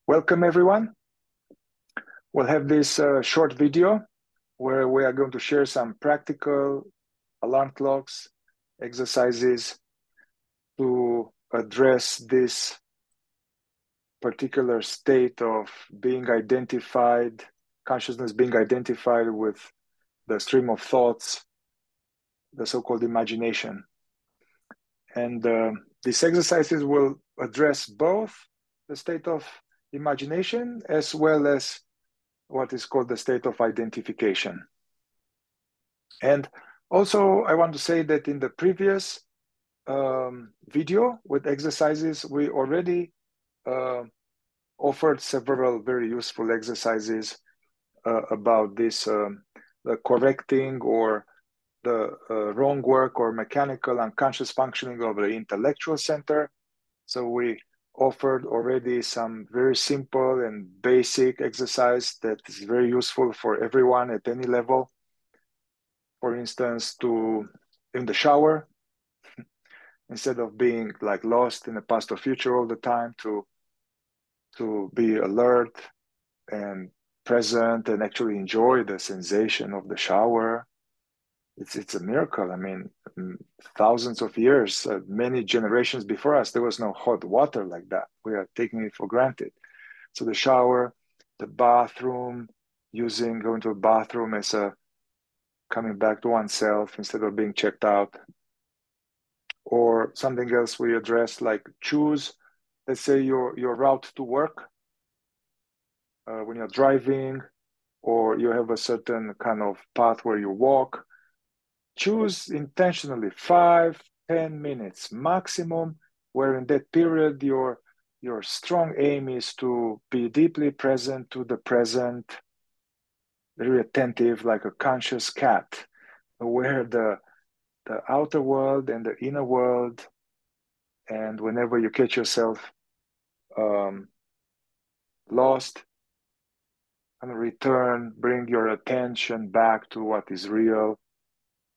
Welcome everyone. We'll have this short video where we are going to share some practical alarm clocks, exercises to address this particular state of being identified, consciousness being identified with the stream of thoughts, the so-called imagination. And these exercises will address both the state of imagination as well as what is called the state of identification. And also, I want to say that in the previous video with exercises, we already offered several very useful exercises about this, the correcting or the wrong work or mechanical unconscious functioning of the intellectual center. So we offered already some very simple and basic exercise that is very useful for everyone at any level. For instance, in the shower, instead of being like lost in the past or future all the time, to be alert and present and actually enjoy the sensation of the shower. It's a miracle. I mean, thousands of years, many generations before us, there was no hot water like that. We are taking it for granted. So the shower, the bathroom, going to a bathroom as a coming back to oneself instead of being checked out. Or something else we address, like choose, let's say your route to work when you're driving, or you have a certain kind of path where you walk. Choose intentionally 5-10 minutes maximum, where in that period your strong aim is to be deeply present to the present, very attentive, like a conscious cat, aware the outer world and the inner world. And whenever you catch yourself lost, and return, bring your attention back to what is real,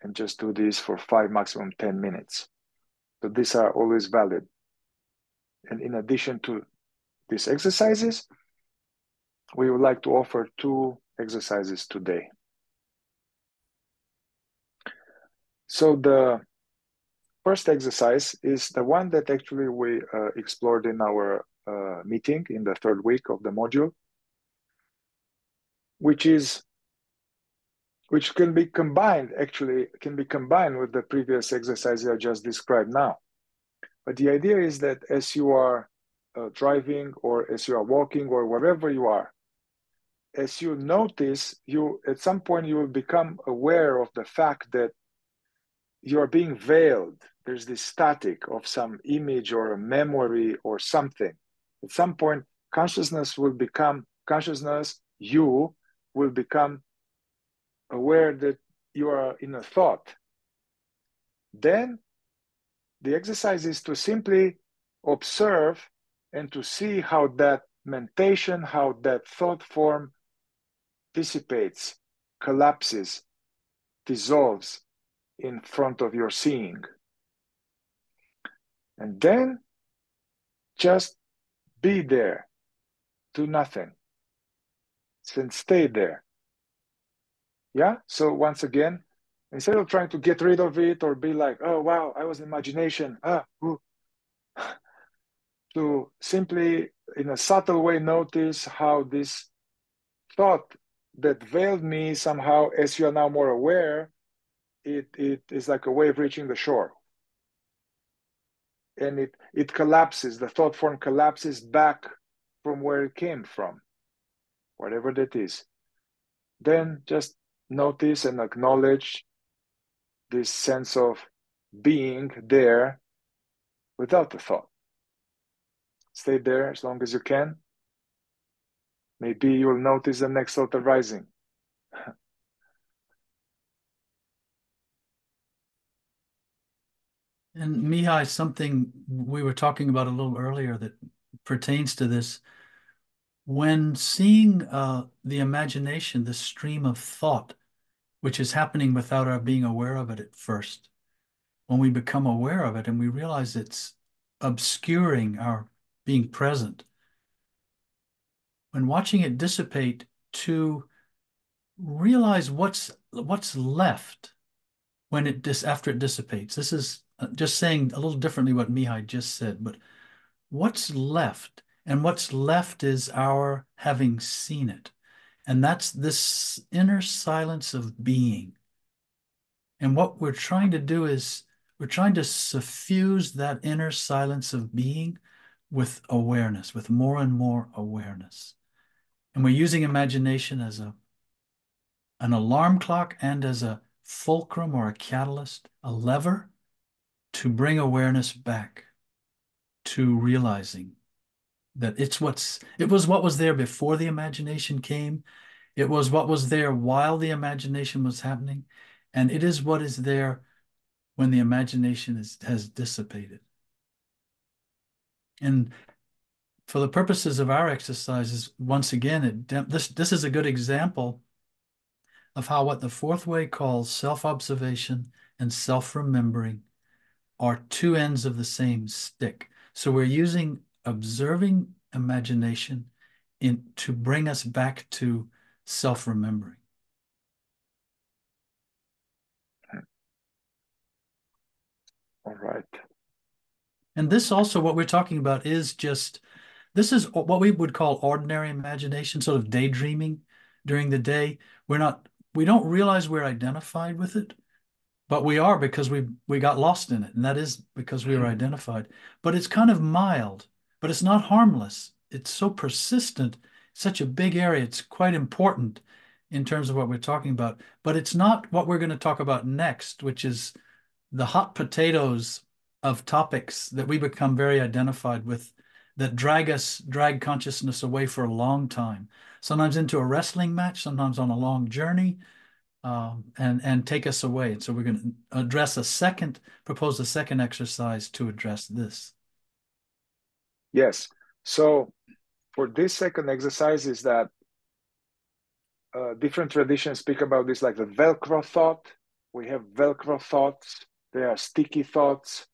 and just do this for 5, maximum 10 minutes. So these are always valid. And in addition to these exercises, we would like to offer 2 exercises today. So the first exercise is the one that actually we explored in our meeting in the 3rd week of the module, which can be combined with the previous exercise I just described now. But the idea is that as you are driving or as you are walking or wherever you are, as you notice, at some point you will become aware of the fact that you are being veiled. There's this static of some image or a memory or something. At some point, you will become aware that you are in a thought. Then the exercise is to simply observe and to see how that mentation, how that thought form dissipates, collapses, dissolves in front of your seeing. And then just be there, do nothing, and stay there. Yeah? So once again, instead of trying to get rid of it or be like, oh, wow, I was in imagination, to simply, in a subtle way, notice how this thought that veiled me somehow, as you are now more aware, it is like a wave reaching the shore. And it collapses, the thought form collapses back from where it came from, whatever that is. Then just notice and acknowledge this sense of being there without the thought. Stay there as long as you can. Maybe you'll notice the next thought arising. And Mihai, something we were talking about a little earlier that pertains to this. When seeing the imagination, the stream of thought, which is happening without our being aware of it at first, when we become aware of it and we realize it's obscuring our being present, when watching it dissipate, to realize what's left when after it dissipates. This is just saying a little differently what Mihai just said, but what's left? And what's left is our having seen it. And that's this inner silence of being. And what we're trying to do is we're trying to suffuse that inner silence of being with awareness, with more and more awareness. And we're using imagination as an alarm clock and as a fulcrum or a catalyst, a lever to bring awareness back to realizing that it was what was there before the imagination came. It was what was there while the imagination was happening. And it is what is there when the imagination has dissipated. And for the purposes of our exercises, once again, this is a good example of how what the fourth way calls self-observation and self-remembering are two ends of the same stick. So we're using observing imagination to bring us back to self-remembering. All right. And this also, what we're talking about is this is what we would call ordinary imagination, sort of daydreaming during the day. We don't realize we're identified with it, but we are because we got lost in it. And that is because we were identified. But it's kind of mild, but it's not harmless. It's so persistent, such a big area. It's quite important in terms of what we're talking about. But it's not what we're going to talk about next, which is the hot potatoes of topics that we become very identified with, that drag consciousness away for a long time, sometimes into a wrestling match, sometimes on a long journey, and take us away. And so we're going to propose a second exercise to address this. Yes. So for this second exercise is that different traditions speak about this like the Velcro thought. We have Velcro thoughts. They are sticky thoughts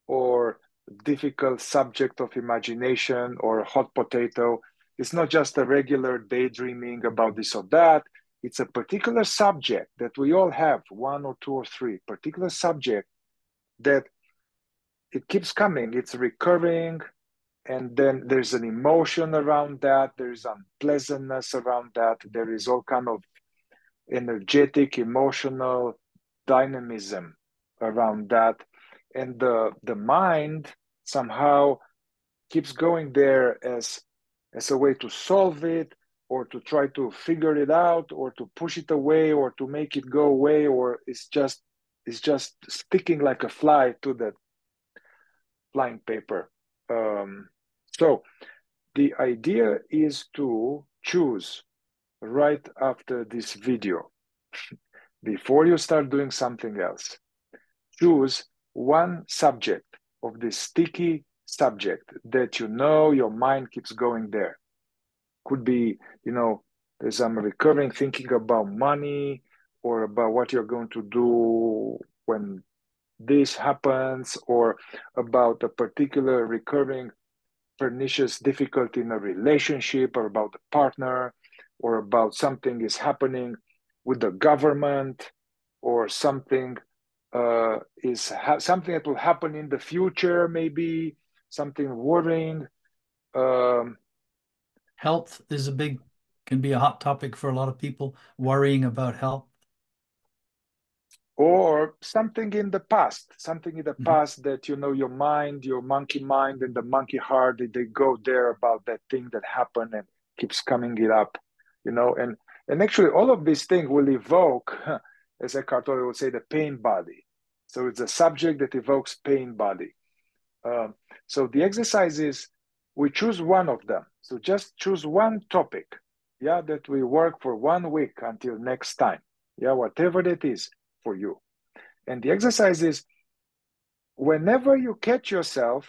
or difficult subject of imagination or hot potato. It's not just a regular daydreaming about this or that. It's a particular subject that we all have, one or two or three, particular subject that it keeps coming. It's recurring. And then there's an emotion around that. There's unpleasantness around that. There is all kind of energetic, emotional dynamism around that. And the mind somehow keeps going there as a way to solve it or to try to figure it out or to push it away or to make it go away, or it's just sticking like a fly to the flying paper. So the idea is to choose right after this video, before you start doing something else, choose one subject of this sticky subject that you know your mind keeps going there. Could be, there's some recurring thinking about money or about what you're going to do when this happens, or about a particular recurring pernicious difficulty in a relationship, or about a partner, or about something is happening with the government, or something something that will happen in the future, maybe something worrying. Health can be a hot topic for a lot of people, worrying about health. Or something in the past, that, your mind, your monkey mind and the monkey heart, they go there about that thing that happened and keeps coming it up, and actually all of these things will evoke, as Eckhart Tolle would say, the pain body. So it's a subject that evokes pain body. So the exercise is we choose one of them. So just choose one topic, that we work for 1 week until next time, whatever that is for you. And the exercise is, whenever you catch yourself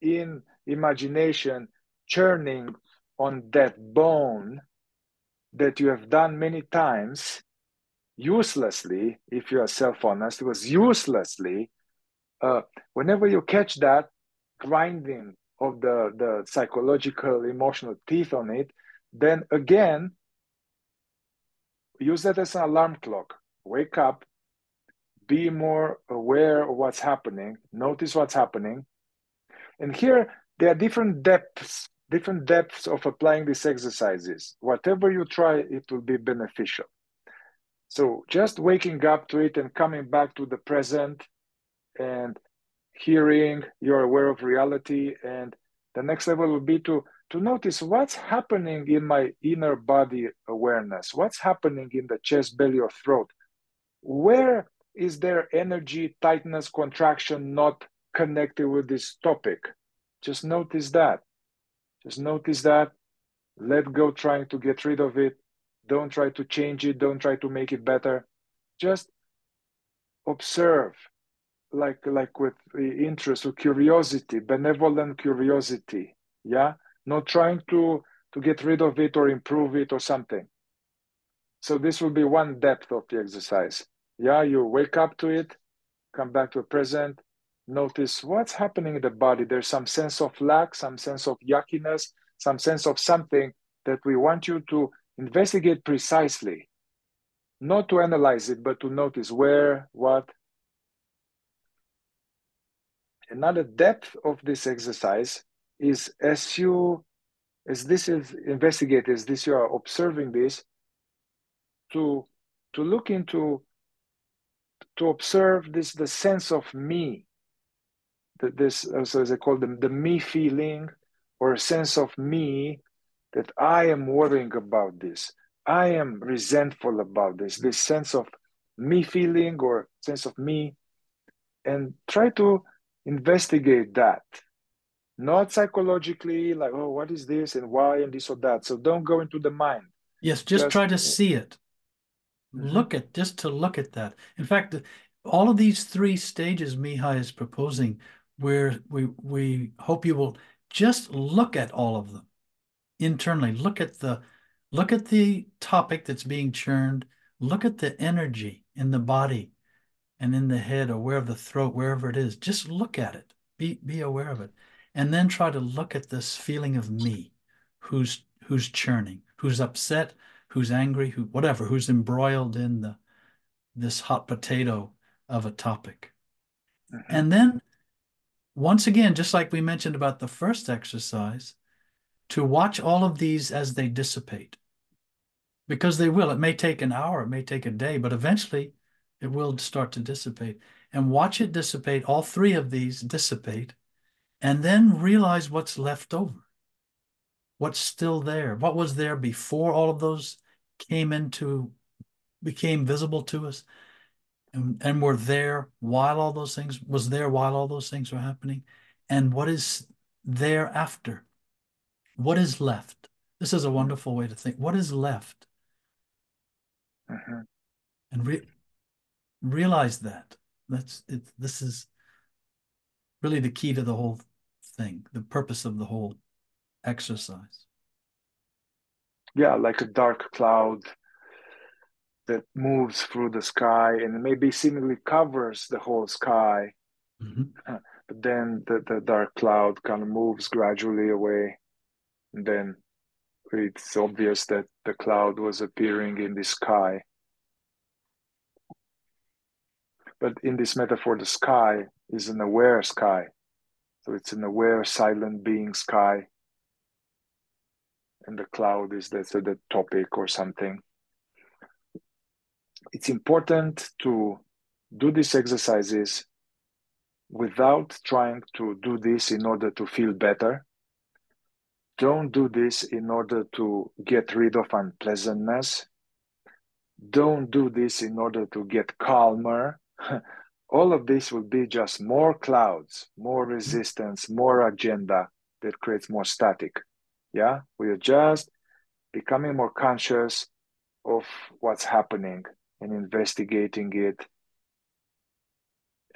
in imagination churning on that bone that you have done many times, uselessly, if you are self-honest, it was uselessly, whenever you catch that grinding of the psychological, emotional teeth on it, Then again, use that as an alarm clock. Wake up, be more aware of what's happening, notice what's happening. And here, there are different depths of applying these exercises. Whatever you try, it will be beneficial. So just waking up to it and coming back to the present and hearing, you're aware of reality. And the next level will be to notice what's happening in my inner body awareness, what's happening in the chest, belly, or throat. Where is there energy, tightness, contraction not connected with this topic? Just notice that. Just notice that. Let go trying to get rid of it. Don't try to change it. Don't try to make it better. Just observe, like with interest or curiosity, benevolent curiosity. Yeah, not trying to get rid of it or improve it or something. So this will be one depth of the exercise. Yeah, you wake up to it, come back to the present, notice what's happening in the body. There's some sense of lack, some sense of yuckiness, some sense of something that we want you to investigate precisely, not to analyze it, but to notice where, what. Another depth of this exercise is as this is investigated, as this you are observing this, to look into, to observe this, the sense of me, that this, as they call them, the me feeling, or a sense of me, that I am worrying about this, I am resentful about this sense of me feeling or sense of me, and try to investigate that. Not psychologically, like, oh, what is this and why and this or that. So don't go into the mind. Yes, just Just, try to see it. mm-hmm, Just to look at that. In fact, all of these three stages Mihai is proposing, where we hope you will just look at all of them internally. Look at the topic that's being churned. Look at the energy in the body and in the head or where the throat, wherever it is. Just look at it. Be aware of it. And then try to look at this feeling of me, who's churning, who's upset, who's angry, who's embroiled in this hot potato of a topic. mm-hmm, And then once again, just like we mentioned about the first exercise, to watch all of these as they dissipate. Because they will. It may take an hour, it may take a day, but eventually it will start to dissipate. And watch it dissipate, all three of these dissipate, and then realize what's left over. What's still there? What was there before all of those became visible to us, and were there while all those things were happening, and what is there after? What is left? This is a wonderful way to think. What is left? mm-hmm. And realize that. That's it. This is really the key to the whole thing, the purpose of the whole exercise. Yeah, like a dark cloud that moves through the sky and maybe seemingly covers the whole sky. Mhm. But then the dark cloud kind of moves gradually away. And then it's obvious that the cloud was appearing in the sky. But in this metaphor, the sky is an aware sky. So it's an aware, silent being sky. And the cloud is the topic or something. It's important to do these exercises without trying to do this in order to feel better. Don't do this in order to get rid of unpleasantness. Don't do this in order to get calmer. All of this will be just more clouds, more resistance, more agenda that creates more static. Yeah, we are just becoming more conscious of what's happening and investigating it.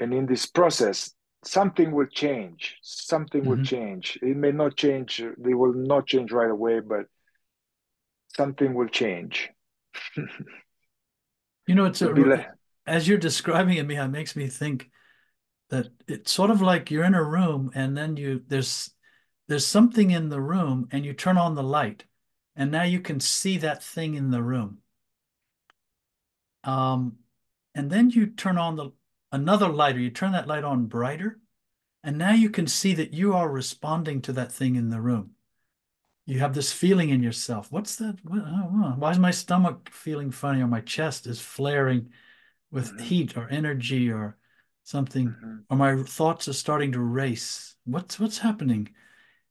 And in this process, something will change. Something will Mhm. change. It may not change, they will not change right away, but something will change. You know, it's Will be as you're describing it, Mihai, it makes me think that it's sort of like you're in a room and then there's something in the room and you turn on the light And now you can see that thing in the room. Um, and then you turn on another light, or you turn that light on brighter, and now you can see that you are responding to that thing in the room. You have this feeling in yourself. What's that? Why is my stomach feeling funny, or my chest is flaring with Mm-hmm. heat or energy or something, Mm-hmm. or my thoughts are starting to race? What's happening?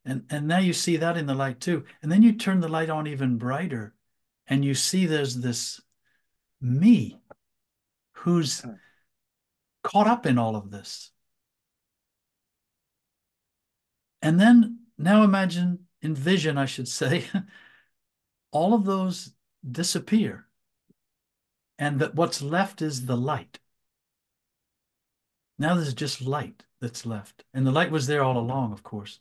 And now you see that in the light too. And then you turn the light on even brighter, and you see there's this me who's caught up in all of this. And then now envision, I should say, all of those disappear, and that what's left is the light. Now there's just light that's left. And the light was there all along, of course.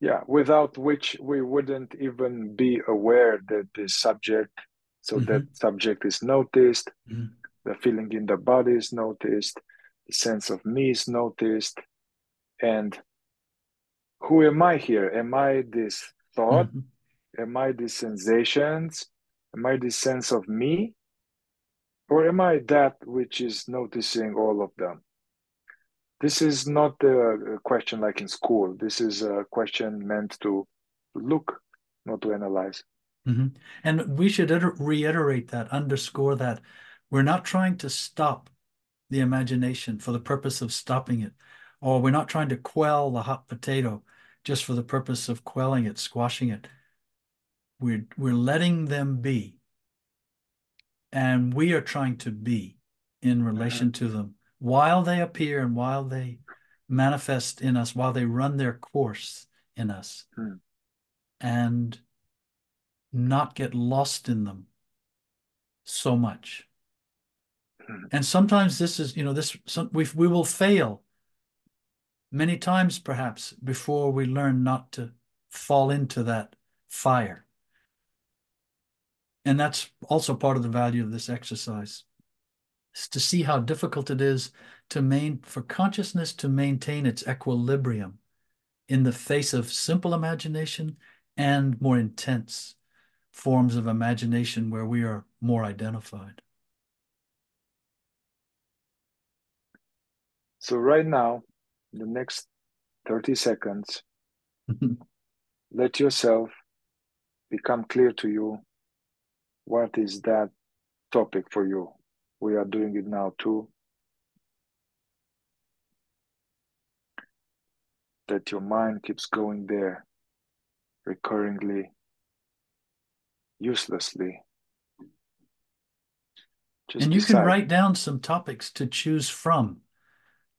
Yeah, without which we wouldn't even be aware that this subject, so that Hmm. subject is noticed, Hmm. the feeling in the body is noticed, the sense of me is noticed, and who am I here? Am I this thought? Hmm. Am I these sensations? Am I this sense of me? Or am I that which is noticing all of them? This is not a question like in school. This is a question meant to look, not to analyze. Hmm. And we should reiterate that, underscore that. We're not trying to stop the imagination for the purpose of stopping it, or we're not trying to quell the hot potato just for the purpose of quelling it, squashing it. We're letting them be, and we are trying to be in Mhm, relation to them while they appear and while they manifest in us, while they run their course in us, mhm, and not get lost in them so much. mhm. And sometimes we will fail many times, perhaps, before we learn not to fall into that fire. And that's also part of the value of this exercise, is to see how difficult it is for consciousness to maintain its equilibrium in the face of simple imagination and more intense forms of imagination where we are more identified. So, right now, the next 30 seconds, let yourself become clear to you what is that topic for you. We are doing it now too. That your mind keeps going there recurringly, uselessly. Just And you can decide. write down some topics to choose from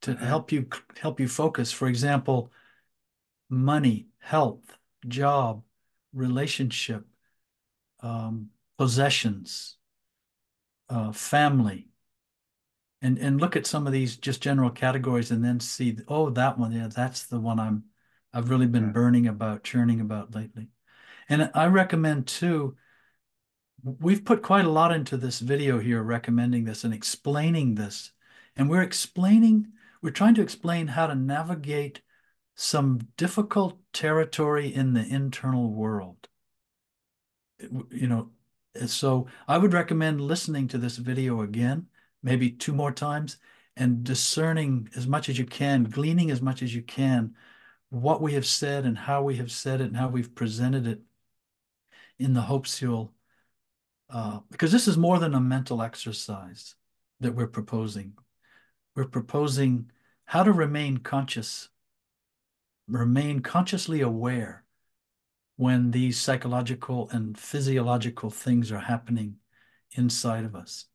to Mhm, help you focus. For example, money, health, job, relationship, possessions, family, and look at some of these just general categories, and then see, oh, that one, yeah, that's the one I've really been mhm. burning about, churning about lately. And I recommend too, we've put quite a lot into this video here, recommending this and explaining this. And we're trying to explain how to navigate some difficult territory in the internal world. You know, so I would recommend listening to this video again, maybe two more times, and discerning as much as you can, gleaning as much as you can, what we have said and how we have said it and how we've presented it, in the hopes you'll, because this is more than a mental exercise that we're proposing. We're proposing how to remain consciously aware when these psychological and physiological things are happening inside of us.